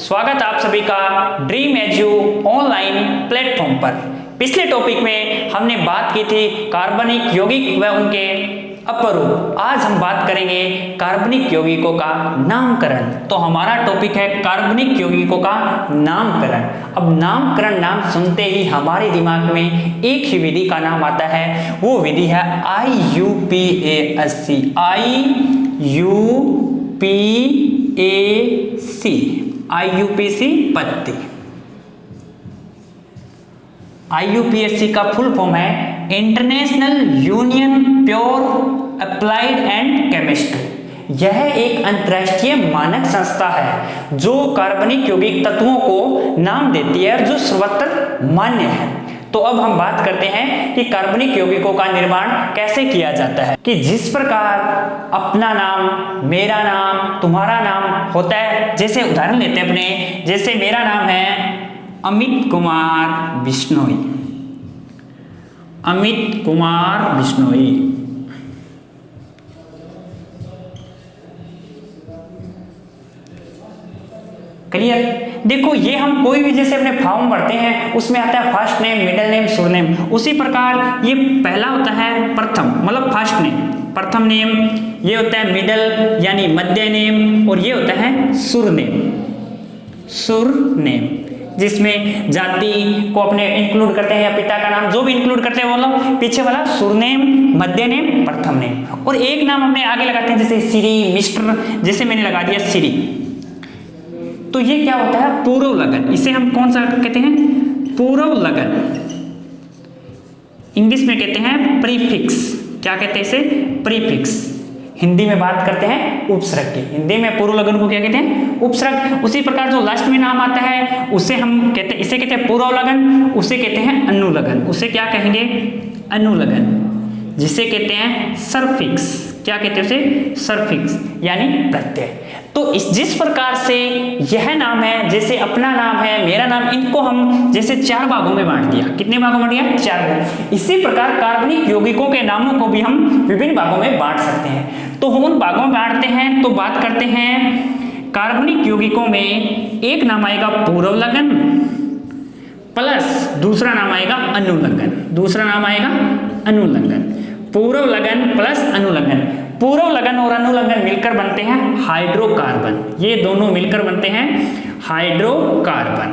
स्वागत आप सभी का ड्रीम एज्यू ऑनलाइन प्लेटफॉर्म पर। पिछले टॉपिक में हमने बात की थी कार्बनिक यौगिक व उनके अपरूप। आज हम बात करेंगे कार्बनिक यौगिकों का नामकरण। तो हमारा टॉपिक है कार्बनिक यौगिकों का नामकरण। अब नामकरण नाम सुनते ही हमारे दिमाग में एक ही विधि का नाम आता है, वो विधि है IUPAC। IUPAC पद्धति। IUPAC का फुल फॉर्म है international union pure applied and chemistry. यह एक अंतर्राष्ट्रीय मानक संस्था है जो कार्बनिक यौगिक तत्वों को नाम देती है और जो सर्वत्र मान्य है। तो अब हम बात करते हैं कि कार्बनिक यौगिकों का निर्माण कैसे किया जाता है। कि जिस प्रकार अपना नाम, मेरा नाम, तुम्हारा नाम होता है, जैसे उदाहरण लेते हैं अपने, जैसे मेरा नाम है अमित कुमार बिश्नोई। अमित कुमार बिश्नोई। क्लियर? देखो ये हम कोई भी जैसे अपने फॉर्म भरते हैं उसमें आता है फर्स्ट नेम, मिडिल नेम, सुरनेम। उसी प्रकार ये पहला होता है प्रथम, मतलब फर्स्ट नेम, प्रथम नेम। ये होता है मिडिल यानी मध्य नेम, और ये होता है सुरनेम। सुरनेम जिसमें जाति को अपने इंक्लूड करते हैं या पिता का नाम जो भी इंक्लूड करते हैं वो लोग, पीछे वाला सुरनेम, मध्य नेम, प्रथम नेम। और एक नाम अपने आगे लगाते हैं, जैसे श्री, मिस्टर, जैसे मैंने लगा दिया श्री। तो ये क्या होता है? पूर्व लगन। इसे हम कौन सा कहते हैं? पूर्व लगन। इंग्लिश में कहते हैं प्रीफिक्स। क्या कहते हैं इसे? प्रीफिक्स। हिंदी में बात करते हैं उपसर्ग की। हिंदी में पूर्व लगन को क्या कहते हैं? उपसर्ग। उसी प्रकार जो लास्ट में नाम आता है उसे हम कहते हैं, इसे कहते हैं पूर्व लगन, उसे कहते हैं अनुलगन। उसे क्या कहेंगे? अनुलगन। जिसे कहते हैं सरफिक्स। क्या कहते हैं उसे? सरफिक्स यानी प्रत्यय। तो जिस प्रकार से यह नाम है, जैसे अपना नाम है, मेरा नाम, इनको हम जैसे चार भागों में बांट दिया। कितने भागों में बांट दिया? चार भागों। इसी प्रकार कार्बनिक यौगिकों के नामों को भी हम विभिन्न भागों में बांट सकते हैं। तो हम उन भागों में बांटते हैं। तो बात करते हैं कार्बनिक यौगिकों में एक नाम आएगा पूर्व लगन प्लस दूसरा नाम आएगा अनुलगन। दूसरा नाम आएगा अनुलगन। पूर्व लगन प्लस अनुलगन। पूर्व लगन और अनुलगन मिलकर बनते हैं हाइड्रोकार्बन। ये दोनों मिलकर बनते हैं हाइड्रोकार्बन।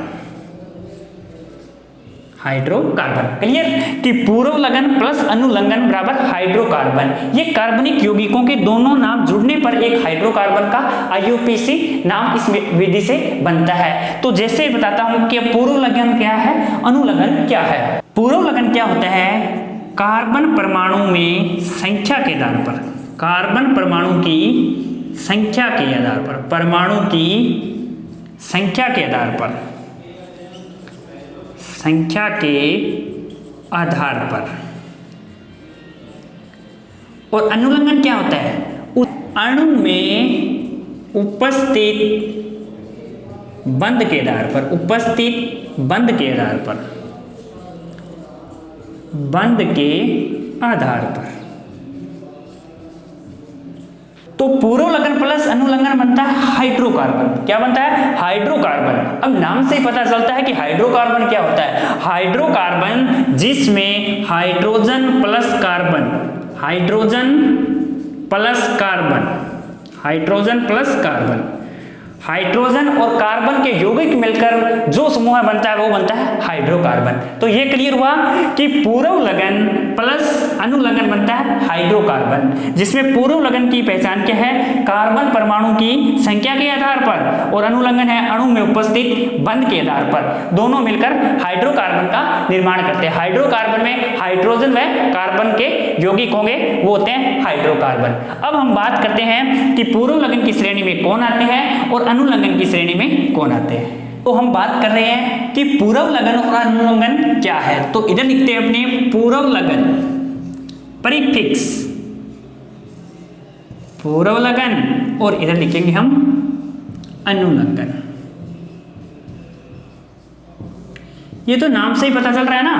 हाइड्रोकार्बन। क्लियर? कि पूर्व लगन प्लस अनुलगन बराबर हाइड्रोकार्बन। ये कार्बनिक यौगिकों के दोनों नाम जुड़ने पर एक हाइड्रोकार्बन का IUPAC नाम इस विधि से बनता है। तो जैसे बताता हूं कि पूर्व लगन क्या है, अनुलगन क्या है। पूर्व लगन क्या होता है? कार्बन परमाणु में संख्या के आधार पर, कार्बन परमाणु की संख्या के आधार पर, परमाणु की संख्या के आधार पर, संख्या के आधार पर। और अनुलगन क्या होता है? उस अणु में उपस्थित बंध के आधार पर, उपस्थित बंध के आधार पर, बंध के आधार पर। तो पूर्व लगन प्लस अनुलगन बनता है हाइड्रोकार्बन। क्या बनता है? हाइड्रोकार्बन। अब नाम से ही पता चलता है कि हाइड्रोकार्बन क्या होता है। हाइड्रोकार्बन जिसमें hydrogen plus carbon, hydrogen plus carbon, hydrogen plus carbon, hydrogen और कार्बन के यौगिक मिलकर जो समूह बनता है वो बनता है हाइड्रोकार्बन। तो ये क्लियर हुआ कि पूर्व लगन प्लस अनुलगन बनता है हाइड्रोकार्बन, जिसमें पूर्व लगन की पहचान क्या है? कार्बन परमाणु की संख्या के आधार पर, और अनुलगन है अणु में उपस्थित बंध के आधार पर। दोनों मिलकर हाइड्रोकार्बन का निर्माण करते हैं। हाइड्रोकार्बन में हाइड्रोजन व कार्बन के यौगिक होंगे, वो होते हैं हाइड्रोकार्बन। अब हम बात करते हैं कि पूर्व लगन की श्रेणी में कौन आते हैं और अनुलगन की श्रेणी में कौन आते हैं। तो हम बात कर रहे हैं कि पूर्व लगन और अनुलगन क्या है। तो इधर लिखते हैं अपने पूर्व लगन प्रीफिक्स, पूर्व लगन, और इधर लिखेंगे हम अनुलगन। ये तो नाम से ही पता चल रहा है ना,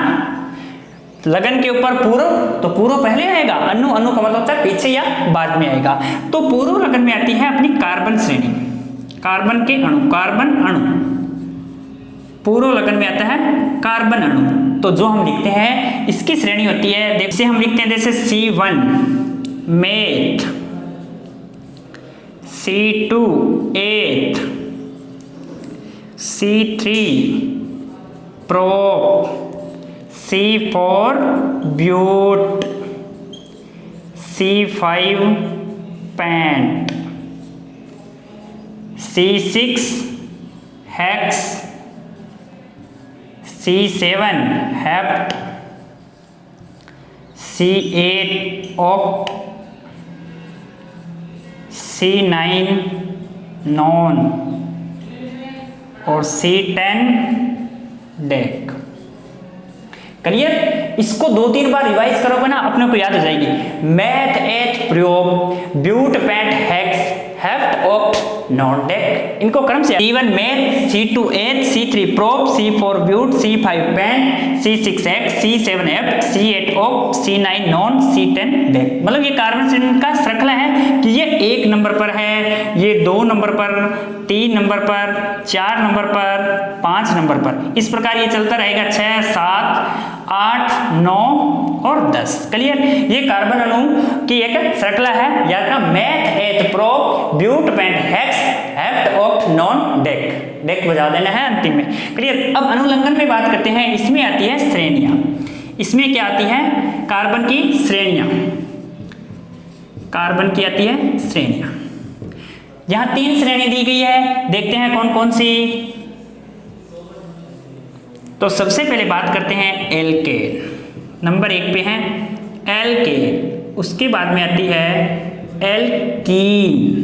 लगन के ऊपर पूर्व, तो पूर्व पहले आएगा, अनु, अनु का मतलब होता है पीछे या बाद में आएगा। तो पूर्व लगन में आती है अपनी कार्बन श्रेणी। कार्बन के अणु, कार्बन अणु पूर्व लगन में आता है कार्बन अणु। तो जो हम लिखते हैं इसकी श्रेणी होती है, जैसे हम लिखते हैं जैसे C1 meth, C2 eth, C3 prop, C4 but, C5 pent, C6 hex, C7 hept, C8 oct, C9 non और C10 डेक। क्लियर? इसको 2-3 बार रिवाइज करोगे ना अपने को याद हो जाएगी। मैथ एथ प्रयोग, but pent hex, hept oct non dec. इनको क्रम से C1 meth, C2 eth, C3 prop, C4 but, C5 pent, C6 hex, C7 hept, C8 oct, C9 non, C10 dec. मतलब ये कार्बन श्रेणी का श्रृंखला है कि ये 1 नंबर पर है, ये 2 नंबर पर, 3 नंबर पर, 4 नंबर पर, 5 नंबर पर, इस प्रकार ये चलता रहेगा 6, 7, 8, 9 और 10। क्लियर? ये कार्बन अणु की एक श्रृंखला है। याद रखना, meth eth prop but pent hex hept oct non dec. Deck बजा देना है अंतिम में। क्लियर? अब अनुलंघन में बात करते हैं। इसमें आती है श्रेणियां। इसमें क्या आती है? कार्बन की श्रेणियां। कार्बन की आती है श्रेणियां। यहां 3 श्रेणी दी गई है, देखते हैं कौन कौन सी। तो सबसे पहले बात करते हैं एल्केन। नंबर 1 पे है एल्केन, उसके बाद में आती है एल्कीन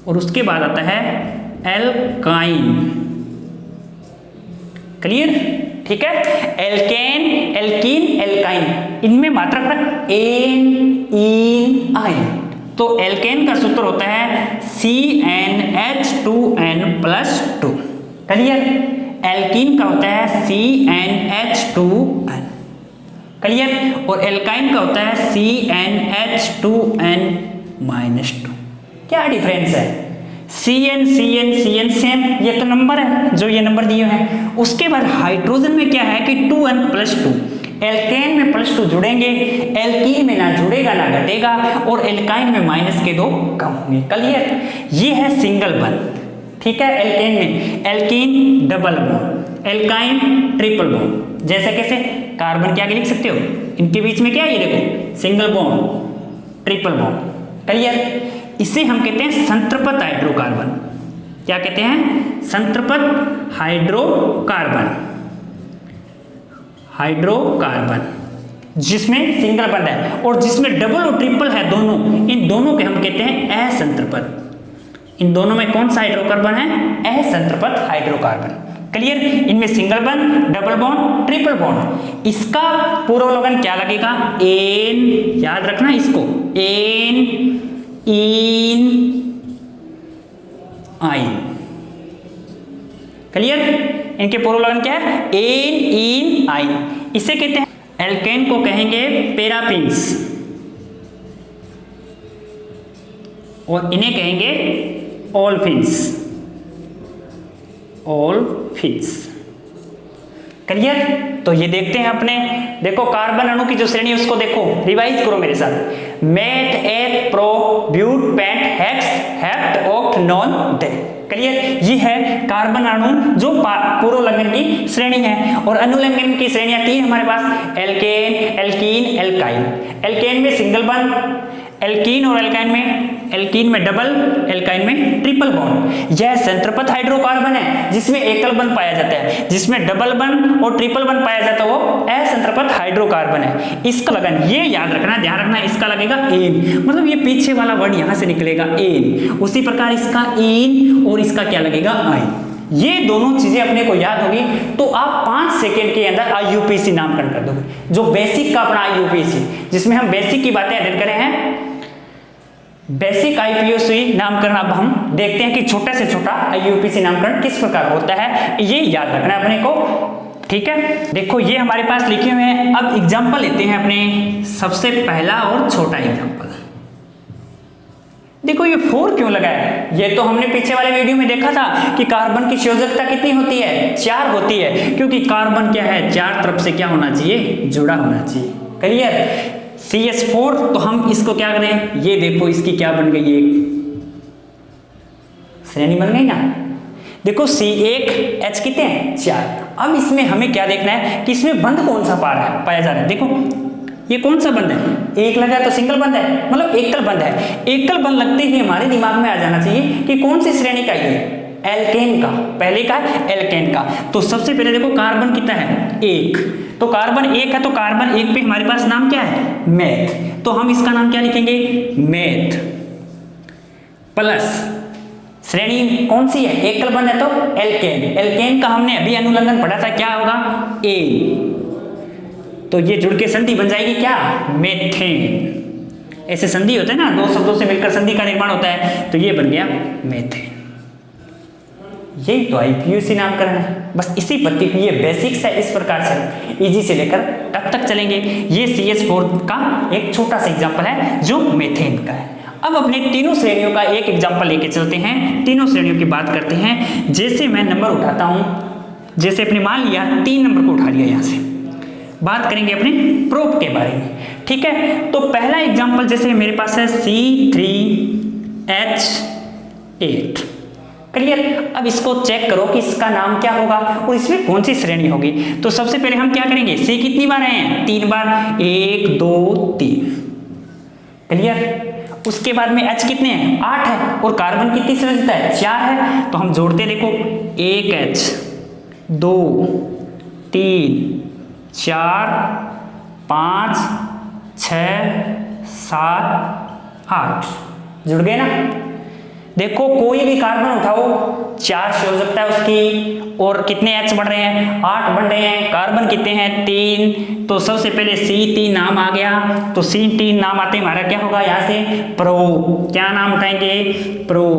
और उसके बाद आता है एल्काइन। क्लियर? ठीक है? एल्केन, एल्कीन, एल्काइन, इनमें मात्रा फर्क एन, इन, आइन। तो एल्केन का सूत्र होता है CnH2n+2। क्लियर? एल्कीन का होता है CnH2n। क्लियर? और एल्काइन का होता है CnH2n-2। क्या डिफरेंस है? Cn Cn Cn सेम, ये तो नंबर है जो ये नंबर दिए हैं। उसके बाद हाइड्रोजन में क्या है कि 2n+2, एल्केन में +2 जुड़ेंगे, एल्कीन में ना जुड़ेगा ना घटेगा, और एल्काइन में -2 कम होंगे। क्लियर? ये है सिंगल बॉन्ड। ठीक है? एल्केन में alkene double bond, alkyne triple bond. जैसे कैसे? कार्बन के आगे लिख सकते हो, इनके बीच में क्या है? ये देखो, single bond, triple bond. Clear? इसे हम कहते हैं संतृप्त हाइड्रोकार्बन। क्या कहते हैं? संतृप्त हाइड्रोकार्बन। हाइड्रोकार्बन जिसमें सिंगल बॉन्ड है और जिसमें डबल और ट्रिपल है दोनों, इन दोनों के हम कहते हैं असंतृप्त। इन दोनों में कौन सा हाइड्रोकार्बन है? असंतृप्त हाइड्रोकार्बन। क्लियर? इनमें single bond, double bond, triple bond. इसका पूर्व लगन क्या लगेगा? एन। याद रखना इसको, एन, इन, आइन। क्लियर? इनके पूर्व लगन क्या है? एन, इन, आइन। इसे कहते हैं, एल्केन को कहेंगे पैराफिन्स और इन्हें कहेंगे ओलफिन्स। ओलफिन्स। क्लियर? तो ये देखते हैं अपने, देखो कार्बन अणु की जो श्रेणी है उसको देखो, रिवाइज करो मेरे साथ। Meth eth pro but pent hex hept oct non dec. Clear? ये है कार्बन अणु जो पूर्व लगन की श्रेणी है। और अनुलंघन की श्रेणियां 3 हमारे पास, एल्केन, एल्कीन, एल्काइन। एल्केन में सिंगल बॉन्ड, एल्कीन और एल्काइन में, एल्कीन में डबल, एल्काइन में ट्रिपल बॉन्ड। यह संतृप्त हाइड्रोकार्बन है जिसमें एकल बंध पाया जाता है। जिसमें डबल बंध और ट्रिपल बंध पाया जाता है वो असंतृप्त हाइड्रोकार्बन है। इसका लगन, ये याद रखना, ध्यान रखना, इसका लगेगा एन, मतलब ये पीछे वाला वर्ड यहां से निकलेगा एन। उसी प्रकार इसका इन और इसका क्या लगेगा? आइन। ये दोनों चीजें अपने को याद होगी तो आप 5 सेकेंड के अंदर IUPAC नामकरण कर दोगे। जो बेसिक का अपना IUPAC, जिसमें हम बेसिक की बातें अध्ययन करे हैं, बेसिक IUPAC नामकरण। अब हम देखते हैं कि छोटे से छोटा IUPAC नामकरण किस प्रकार होता है, ये याद रखना है अपने को। ठीक है? देखो ये हमारे पास लिखे हुए हैं। अब एग्जाम्पल लेते हैं अपने, सबसे पहला और छोटा एग्जाम्पल। देखो ये 4 क्यों लगा है? ये तो हमने पीछे वाले वीडियो में देखा था कि कार्बन की संयोजकता कितनी होती है? 4 होती है, क्योंकि कार्बन क्या है, 4 तरफ से क्या होना चाहिए, जुड़ा होना चाहिए। क्लियर? CH4, तो हम इसको क्या करें, ये देखो इसकी क्या बन गई, एक श्रेणी बन गई ना। देखो C1H कितने हैं, 4। अब इसमें हमें क्या देखना है कि इसमें बंध कौन सा पाया जा रहा है। देखो ये कौन सा बंध है, एक लगा तो सिंगल बंध है, मतलब एकल बंध है। एकल बंध लगते ही हमारे दिमाग में आ जाना चाहिए कि कौन सी श्रेणी का ये, एल्केन का। पहले का एल्केन का। तो सबसे पहले देखो कार्बन कितना है, 1। तो कार्बन 1 है, तो कार्बन 1 पे हमारे पास नाम क्या है, मेथ। तो हम इसका नाम क्या लिखेंगे, मेथ प्लस श्रेणी कौन सी है, एकल बंध है तो एल्केन। एल्केन का हमने अभी अनुलंघन पढ़ा था, क्या होगा, एन। तो ये जुड़ के संधि बन जाएगी क्या, मेथेन। ऐसे संधि होता है ना, 2 शब्दों से मिलकर संधि का निर्माण होता है, तो ये बन गया मेथेन। यही तो IUPAC नामकरण है। बस इसी पद्धति की ये बेसिक्स है, इस प्रकार से इजी से लेकर टक तक चलेंगे। ये CH4 का एक छोटा सा एग्जाम्पल है जो मेथेन का है। अब अपने तीनों श्रेणियों का एक एग्जाम्पल लेके चलते हैं, तीनों श्रेणियों की बात करते हैं। जैसे मैं नंबर उठाता हूं, जैसे अपने मान लिया 3 नंबर को उठा लिया, यहां से बात करेंगे अपने प्रोप के बारे में, ठीक है। तो पहला एग्जाम्पल जैसे मेरे पास है C3H8। क्लियर? अब इसको चेक करो कि इसका नाम क्या होगा और इसमें कौन सी श्रेणी होगी। तो सबसे पहले हम क्या करेंगे, C कितनी बार है, 3 बार, 1 2 3। क्लियर? उसके बाद में H कितने हैं, 8 है, और कार्बन कितनी संयोजकता है, 4 है। तो हम जोड़ते देखो, 1H 2 3 4 5 6 7 8 जुड़ गए ना। देखो कोई भी कार्बन उठाओ, 4 संयोजकता है उसकी, और कितने H बन रहे हैं, 8 बन रहे हैं। कार्बन कितने हैं, 3। तो सबसे पहले C3 नाम आ गया, तो C3 नाम आते हमारा क्या होगा, यहाँ से प्रो। क्या नाम उठाएंगे, प्रो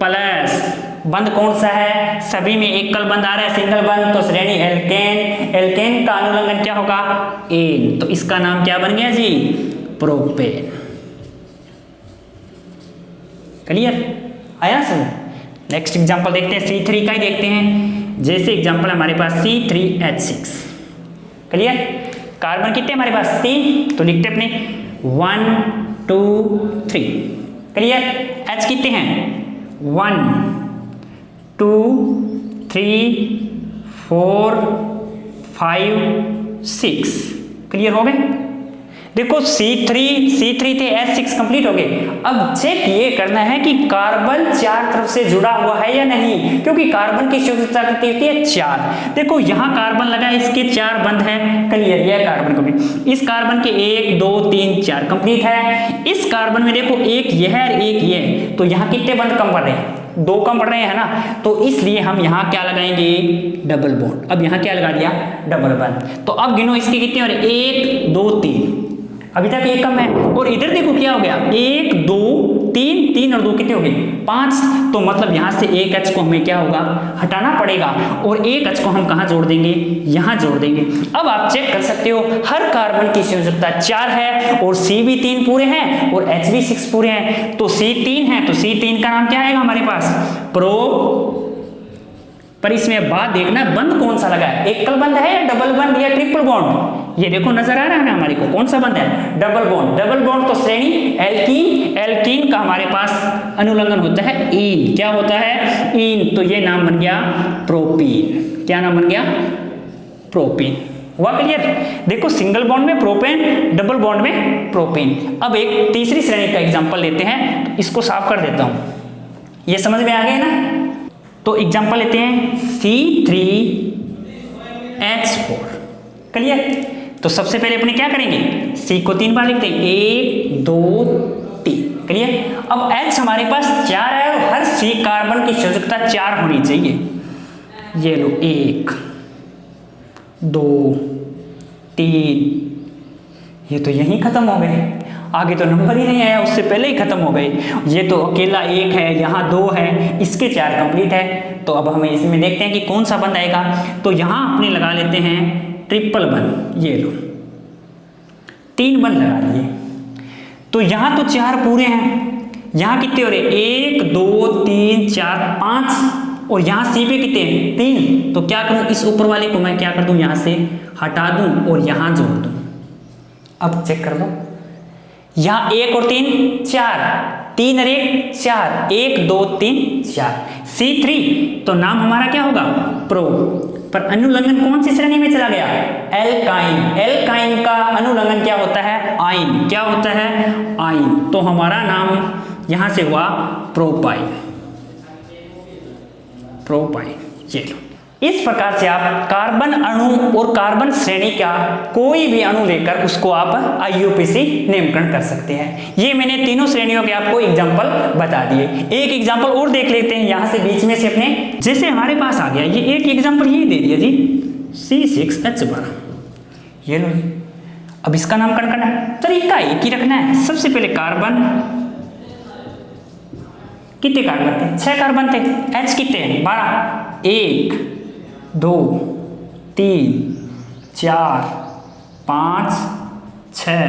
प्लस बंध कौन सा है, सभी में एकल बंध आ रहा है, सिंगल बंध, तो श्रेणी एल्केन। एल्केन का अनुलंघन क्या होगा, एन। तो इसका नाम क्या बन गया जी, प्रोपेन। क्लियर? आया समझ? नेक्स्ट एग्जांपल देखते हैं, C3 का ही देखते हैं। जैसे एग्जांपल हमारे पास C3H6। क्लियर? कार्बन कितने हमारे पास, 3, तो लिखते अपने 1 2 3। क्लियर? H कितने हैं, 1 2 3 4 5 6। क्लियर हो गए? देखो C3 थे, H6 कंप्लीट हो गए। अब चेक ये करना है कि कार्बन 4 तरफ से जुड़ा हुआ है या नहीं, क्योंकि कार्बन की संयोजकता कितनी होती है, 4। देखो यहाँ कार्बन लगा है, इसके 4 बंध है। क्लियर? यह कार्बन कंप्लीट। इस कार्बन के 1 2 3 4 कंप्लीट है। इस कार्बन में देखो एक यह है और एक ये, तो यहाँ कितने बंध कम पड़ रहे हैं, 2 कम पड़ रहे हैं ना। तो इसलिए हम यहाँ क्या लगाएंगे, डबल बॉन्ड। अब यहाँ क्या लगा दिया, डबल बॉन्ड। तो अब गिनो इसके कितने हो रहे, 1 2 3, अभी तक 1 कम है। और इधर देखो क्या हो गया, 1 2 3 3 और 2 कितने हो गए, 5। तो मतलब यहाँ से 1 H को हमें क्या होगा, हटाना पड़ेगा, और 1 H को हम कहाँ जोड़ देंगे, यहाँ जोड़ देंगे। अब आप चेक कर सकते हो, हर कार्बन की संयोजकता 4 है, और C भी 3 पूरे हैं और H भी 6 पूरे हैं। तो C 3 है, तो C3 का नाम क्या आएगा हमारे पास, प्रो। पर इसमें बात देखना, बंध कौन सा लगा है, एकल बंध है या डबल बंध या ट्रिपल बॉन्ड। ये देखो नजर आ रहा है ना हमारे को, कौन सा बंध है, डबल बॉन्ड। डबल बॉन्ड तो श्रेणी एल्कीन। एल्कीन का हमारे पास अनुलंघन होता है ईन। क्या होता है, ईन। तो ये नाम बन गया प्रोपीन। क्या नाम बन गया, प्रोपीन। हुआ क्लियर? देखो सिंगल बॉन्ड में प्रोपेन, डबल बॉन्ड में प्रोपीन। अब एक तीसरी श्रेणी का एग्जांपल लेते हैं, तो इसको साफ कर देता हूं, ये समझ में आ गया ना। तो एग्जांपल लेते हैं C3H4। क्लियर? तो सबसे पहले अपने क्या करेंगे, C को 3 बार लिखते हैं, 1 2 3। क्लियर? अब H हमारे पास 4 है और हर C कार्बन की संयोजकता 4 होनी चाहिए। ये लो, 1 2 3, ये तो यहीं खत्म हो गए, आगे तो नंबर ही नहीं आया, उससे पहले ही खत्म हो गए। ये तो अकेला 1 है, यहाँ 2 है, इसके 4 कंप्लीट है। तो अब हम इसमें देखते हैं कि कौन सा बंध आएगा। तो यहाँ अपने लगा लेते हैं ट्रिपल बंध। ये लो, 3 बंध लगा लिए। तो यहाँ तो 4 पूरे हैं, यहाँ कितने हो रहे, 1 2 3 4 5, और यहाँ सी पे कितने हैं, 3। तो क्या करूँ, इस ऊपर वाले को मैं क्या कर दूँ, यहाँ से हटा दूँ और यहाँ जोड़ दूँ। अब चेक कर दो, यहाँ 1 और 3 4, 3 और 1 4, 1 2 3 4, C3। तो नाम हमारा क्या होगा, प्रो। पर अनुलंघन कौन सी श्रेणी में चला गया, एल्काइन। एल्काइन का अनुलंघन क्या होता है, आइन। क्या होता है, आइन। तो हमारा नाम यहां से हुआ प्रोपाइन। प्रोपाइन। ये लो, इस प्रकार से आप कार्बन अणु और कार्बन श्रेणी का कोई भी अणु लेकर उसको आप IUPAC नामकरण कर सकते हैं। ये मैंने तीनों श्रेणियों के आपको एग्जांपल बता दिए। एक एग्जांपल और देख लेते हैं यहाँ से बीच में से अपने, जैसे हमारे पास आ गया ये एक एग्जांपल, ये दे दिया जी C6H12। ये लो जी, अब इसका नामकरण करना है, तरीका एक ही रखना है। सबसे पहले कार्बन, कितने कार्बन थे, 6 कार्बन थे। H कितने हैं, 12। 1 2 3 4 5 6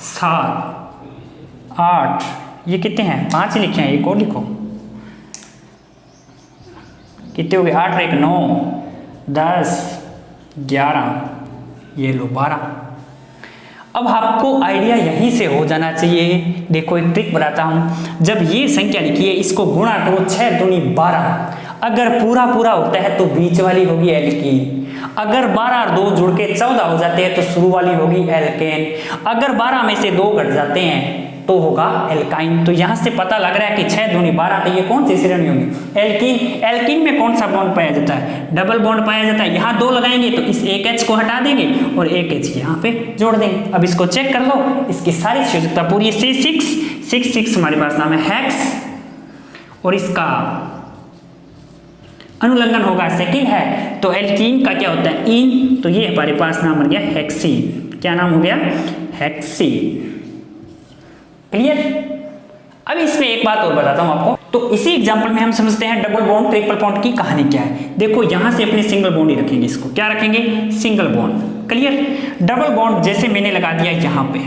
7 8, ये कितने हैं, 5 ही लिखे हैं, एक और लिखो। कितने हो गए, 8 और 1 9 10 11, ये लो 12। अब आपको आइडिया यहीं से हो जाना चाहिए। देखो एक ट्रिक बताता हूं, जब ये संख्या लिखी है इसको गुणा करो, 6 दूनी 12। अगर पूरा पूरा होता है तो बीच वाली होगी एल्कीन। अगर 12 और 2 जुड़ के 14 हो जाते हैं तो शुरू वाली होगी एल्केन। अगर 12 में से 2 घट जाते हैं तो होगा एल्काइन। तो यहां से पता लग रहा है कि 6 दूनी 12, तो ये कौन सी श्रेणी होगी, एल्कीन। एल्कीन में कौन सा बॉन्ड पाया जाता है, डबल बॉन्ड पाया जाता है। यहाँ 2 लगाएंगे तो इस एक H को हटा देंगे और एक H यहाँ पे जोड़ देंगे। अब इसको चेक कर लो, इसकी सारी संयोजकता पूरी। C6 हमारे पास नाम है हेक्स, और इसका अनुलंघन होगा सेकंड है। तो एल्कीन का क्या होता है, इन। तो ये हमारे पास नाम बन गया हेक्सीन। क्या नाम हो गया, हेक्सीन। क्लियर। अब इसमें एक बात और बताता हूं आपको। तो इसी एग्जांपल में हम समझते हैं डबल बॉन्ड ट्रिपल बॉन्ड की कहानी क्या है। देखो यहां से अपने सिंगल बॉन्ड ही रखेंगे, इसको क्या रखेंगे, single bond. Clear. Double bond जैसे मैंने लगा दिया यहां पे,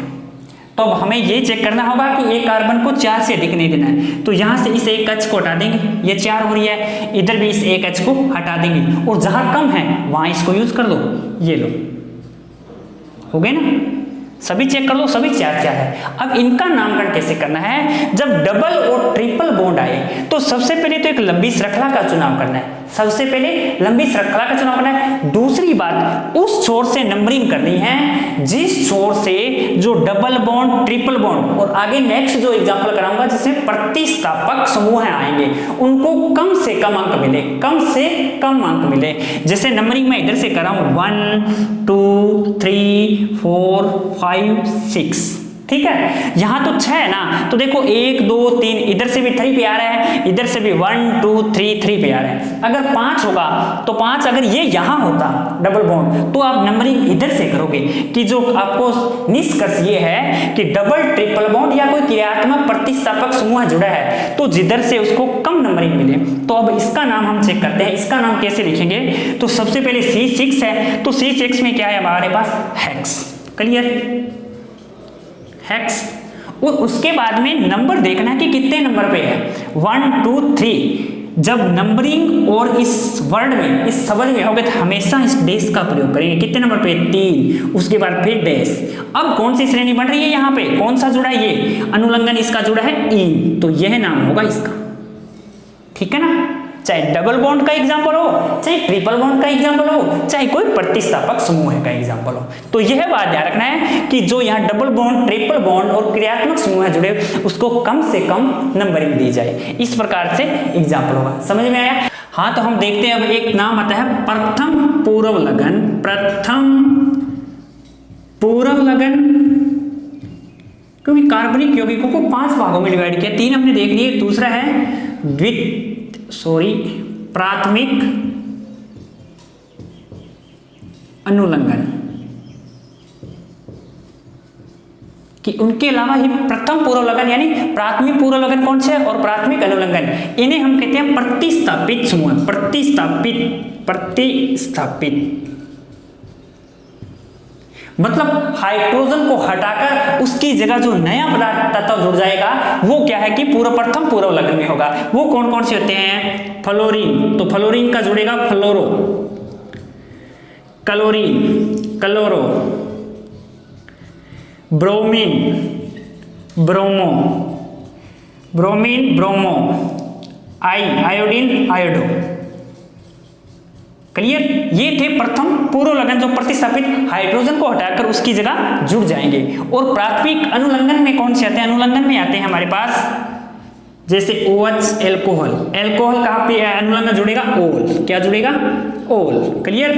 तो अब हमें ये चेक करना होगा कि एक कार्बन को 4 से अधिक नहीं देना है। तो यहां से इस एक H को हटा देंगे, ये 4 हो रही है। इधर भी इस एक H को हटा देंगे, और जहां कम है वहां इसको यूज कर दो। ये लो, हो गए ना, सभी चेक कर लो, सभी 4 है। अब इनका नामकरण कैसे करना है, जब डबल और ट्रिपल बॉन्ड आए तो सबसे पहले तो एक लंबी श्रृंखला का चुनाव करना है। सबसे पहले लंबी श्रृंखला का चुनाव करना है। दूसरी बात, उस छोर से नंबरिंग करनी है जिस छोर से जो डबल बॉन्ड ट्रिपल बॉन्ड और आगे नेक्स्ट जो एग्जांपल कराऊंगा जिसमें प्रतिस्थापक समूह आएंगे उनको कम से कम अंक मिले, कम से कम अंक मिले। जैसे नंबरिंग मैं इधर से कराऊं 1 2 3 4 5 6, ठीक है। यहां तो 6 है ना, तो देखो 1 2 3, इधर से भी 3 पे आ रहा है, इधर से भी 1 2 3 पे आ रहा है। अगर 5 होगा तो 5 अगर ये यहां होता डबल बॉन्ड तो आप नंबरिंग इधर से करोगे कि जो आपको निष्कर्ष ये है कि डबल ट्रिपल बॉन्ड या कोई क्रियात्मक प्रतिस्थापक समूह जुड़ा है तो जिधर से उसको कम नंबरिंग मिले। तो अब इसका नाम हम चेक करते हैं, इसका नाम कैसे लिखेंगे। तो सबसे पहले C6 है, तो C6 में क्या है हमारे पास, हेक्स। Clear, hex. और उसके बाद में नंबर देखना है कि कितने नंबर पे है, 1 2 3। जब नंबरिंग और इस वर्ड में, इस शब्द में होगे तो हमेशा इस डैश का प्रयोग करेंगे। कितने नंबर पे, 3, उसके बाद फिर डैश। अब कौन सी श्रेणी बन रही है, यहाँ पे कौन सा जुड़ा है, ये अनुलंघन इसका जुड़ा है इन, तो यह नाम होगा इसका। ठीक है ना, चाहे डबल बॉन्ड का एग्जांपल हो, चाहे ट्रिपल बॉन्ड का एग्जांपल हो, चाहे कोई प्रतिस्थापक समूह का एग्जांपल हो। तो यह बात ध्यान रखना है कि जो यहाँ डबल बॉन्ड ट्रिपल बॉन्ड और क्रियात्मक समूह जुड़े उसको कम से कम नंबरिंग दी जाए। इस प्रकार से एग्जांपल होगा। समझ में आया। हाँ, तो हम देखते हैं अब एक नाम आता है प्रथम पूर्व लगन। प्रथम पूर्व लगन, क्योंकि कार्बनिक यौगिकों को 5 भागों में डिवाइड किया, 3 हमने देख लिए। दूसरा है प्राथमिक अनुलंघन, कि उनके अलावा ही प्रथम पूर्व लगन यानी प्राथमिक पूर्व लगन कौन से है और प्राथमिक अनुलंघन, इन्हें हम कहते हैं प्रतिस्थापित समूह। प्रतिस्थापित मतलब हाइड्रोजन को हटाकर उसकी जगह जो नया पदार्थ तत्व जुड़ जाएगा वो क्या है कि प्रथम पूर्व लग्न में होगा। वो कौन कौन से होते हैं? फ्लोरीन, तो फ्लोरीन का जुड़ेगा fluoro, chlorine, chloro, bromine, bromo, bromine, bromo, iodine, iodo. Clear? ये थे प्रथम पूर्व लग्न जो प्रतिस्थापित हाइड्रोजन को हटाकर उसकी जगह जुड़ जाएंगे। और प्राथमिक अनुलग्न में कौन से आते हैं? अनुलग्न में आते हैं हमारे पास जैसे OH, एल्कोहल। एल्कोहल कहाँ पे अनुलग्न जुड़ेगा? ओल। क्या जुड़ेगा? ओल। क्लियर?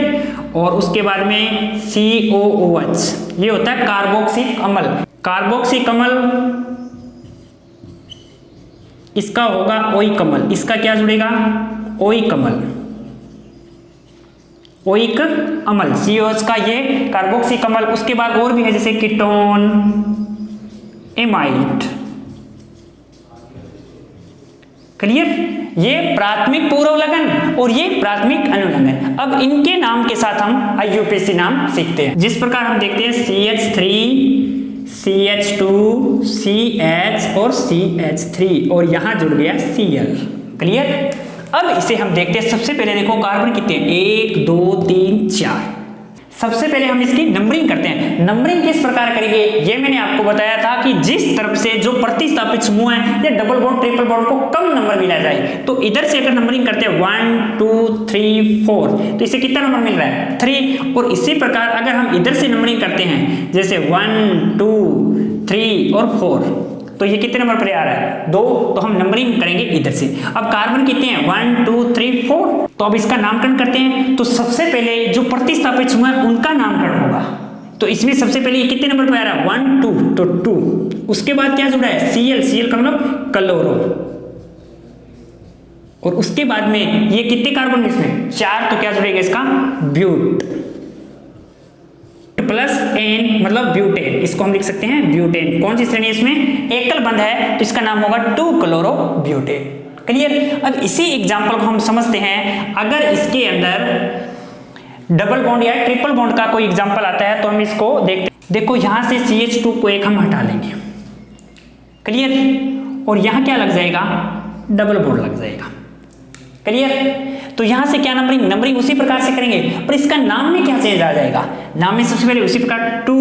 और उसके बाद में COOH, ये होता है कार्बोक्सिलिक अम्ल। कार्बोक्सिलिक अम्ल इसका होगा ओइक अम्ल। इसका क्या जुड़ेगा? ओइक अम्ल, ओइक अम्ल, COH का ये कार्बोक्सिलिक अम्ल। उसके बाद और भी है जैसे कीटोन, एमाइड। क्लियर? ये प्राथमिक पूर्व लग्न और ये प्राथमिक अनुलग्न। अब इनके नाम के साथ हम IUPAC नाम सीखते हैं। जिस प्रकार हम देखते हैं CH3, CH2, CH और CH3 और यहां जुड़ गया Cl। क्लियर? अब इसे हम देखते हैं। सबसे पहले देखो कार्बन कितने हैं? 1 2 3 4। सबसे पहले हम इसकी नंबरिंग करते हैं। नंबरिंग किस प्रकार करेंगे ये मैंने आपको बताया था कि जिस तरफ से जो प्रतिस्थापित समूह है या डबल बॉन्ड ट्रिपल बॉन्ड को कम नंबर मिला जाए, तो इधर से अगर नंबरिंग करते हैं 1 2 3 4 तो इसे कितना नंबर मिल रहा है? 3। और इसी प्रकार अगर हम इधर से नंबरिंग करते हैं जैसे 1 2 3 और 4 तो ये कितने नंबर पर आ रहा है? 2। तो हम नंबरिंग करेंगे इधर से। अब कार्बन कितने हैं? 1 2 3 4। तो अब इसका नामकरण करते हैं। तो सबसे पहले जो प्रतिस्थापित समूह है उनका नामकरण होगा। तो इसमें सबसे पहले ये कितने नंबर पर आ रहा है? 1 2, तो 2। उसके बाद क्या जुड़ा है? Cl, Cl का मतलब क्लोरो। और उसके बाद में ये कितने कार्बन इसमें? 4। तो क्या जुड़ेगा इसका? ब्यूट प्लस एन मतलब ब्यूटेन। इसको हम लिख सकते हैं ब्यूटेन। कौन सी श्रेणी इसमें? एकल बंध है तो इसका नाम होगा 2 क्लोरो ब्यूटेन। क्लियर? अब इसी एग्जांपल को हम समझते हैं। अगर इसके अंदर डबल बॉन्ड या ट्रिपल बॉन्ड का कोई एग्जांपल आता है तो हम इसको देखते हैं। देखो यहां से CH2 को एक हम हटा लेंगे। क्लियर? और यहां क्या लग जाएगा? डबल बॉन्ड लग जाएगा। क्लियर? तो यहां से क्या नंबरिंग उसी प्रकार से करेंगे, पर इसका नाम में क्या चेंज आ जाएगा? नाम में सबसे पहले उसी प्रकार 2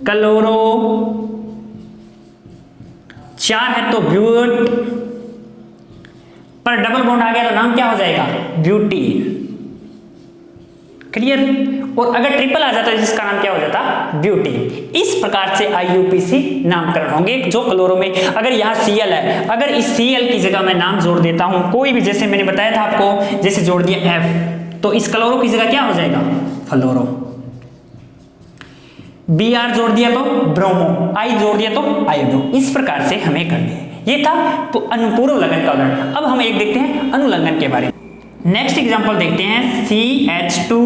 क्लोरो, 4 है तो ब्यूट, पर डबल बॉन्ड आ गया तो नाम क्या हो जाएगा? ब्यूटीन। क्लियर? और अगर ट्रिपल आ जाता है जिसका नाम क्या हो जाता? ब्यूटीन। इस प्रकार से IUPAC नामकरण होंगे। जो क्लोरो में अगर यहाँ Cl है, अगर इस Cl की जगह मैं नाम जोड़ देता हूं कोई भी, जैसे मैंने बताया था आपको, जैसे जोड़ दिया F, तो इस क्लोरो की जगह क्या हो जाएगा? फ्लोरो। Br जोड़ दिया तो ब्रोमो, I जोड़ दिया तो आयोडो। इस प्रकार से हमें करनी है। ये था पूर्व लग्न का उदाहरण। अब हम एक देखते हैं अनुलग्न के बारे में। नेक्स्ट एग्जांपल देखते हैं CH2,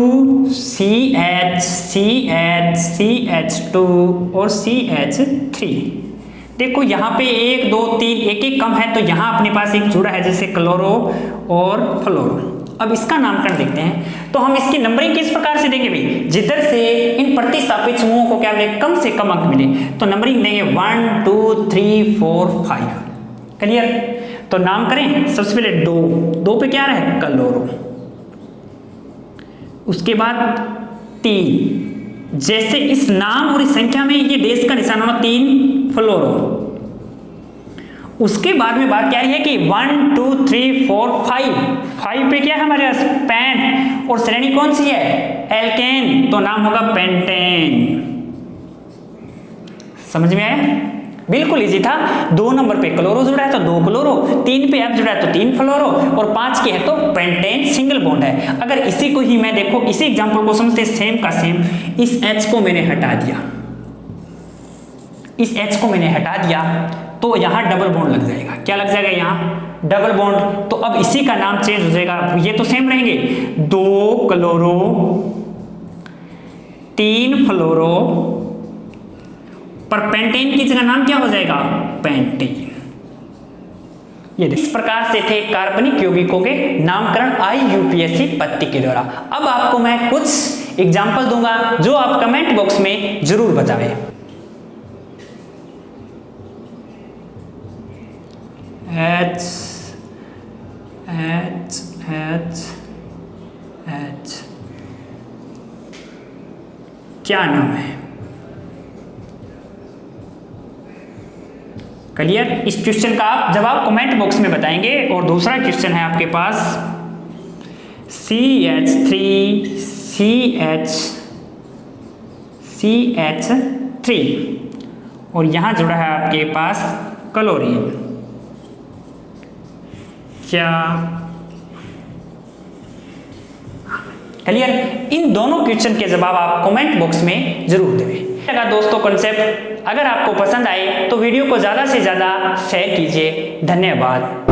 CH, CH, CH2 और CH3। देखो यहाँ पे 1 2 3 एक कम है तो यहाँ अपने पास एक जुड़ा है जैसे क्लोरो और फ्लोरो। अब इसका नामकरण देखते हैं। तो हम इसकी नंबरिंग किस प्रकार से देंगे भाई? जिधर से इन प्रतिस्थापित समूहों को क्या मिले? कम से कम अंक मिले तो नंबरिंग देंगे 1 2 3 4 5। क्लियर? तो नाम करें सबसे पहले 2 पे क्या रहा? क्लोरो। उसके बाद 3, जैसे इस नाम और इस संख्या में ये डेश का निशान होना 3 फ्लोरो। उसके बाद में बात क्या है कि 1 2 3 4 5 पे क्या है हमारे पास? पेंट। और श्रेणी कौन सी है? एल्केन, तो नाम होगा पेंटेन। समझ में आया? बिल्कुल इजी था। 2 नंबर पे क्लोरो जुड़ा है तो 2 क्लोरो, 3 पे F जुड़ा है तो 3 फ्लोरो, और 5 के है तो पेंटेन सिंगल बॉन्ड है। अगर इसी को ही मैं देखो इसी एग्जांपल को समझते सेम का सेम, इस H को मैंने हटा दिया, इस H को मैंने हटा दिया तो यहां डबल बॉन्ड लग जाएगा। क्या लग जाएगा? यहां डबल बॉन्ड। तो अब इसी का नाम चेंज हो जाएगा। ये तो सेम रहेंगे, 2 क्लोरो 3 फ्लोरो, पर पेंटेन की जगह नाम क्या हो जाएगा? पेंटेन। ये इस प्रकार से थे कार्बनिक यौगिकों के नामकरण IUPAC पद्धति के द्वारा। अब आपको मैं कुछ एग्जाम्पल दूंगा जो आप कमेंट बॉक्स में जरूर बताएं। H H H H क्या नाम है? क्लियर? इस क्वेश्चन का आप जवाब कमेंट बॉक्स में बताएंगे। और दूसरा क्वेश्चन है आपके पास CH3 और यहां जुड़ा है आपके पास क्लोरीन। क्या क्लियर? इन दोनों क्वेश्चन के जवाब आप कमेंट बॉक्स में जरूर दें। लगा दोस्तों कॉन्सेप्ट? अगर आपको पसंद आए तो वीडियो को ज़्यादा से ज़्यादा शेयर कीजिए। धन्यवाद।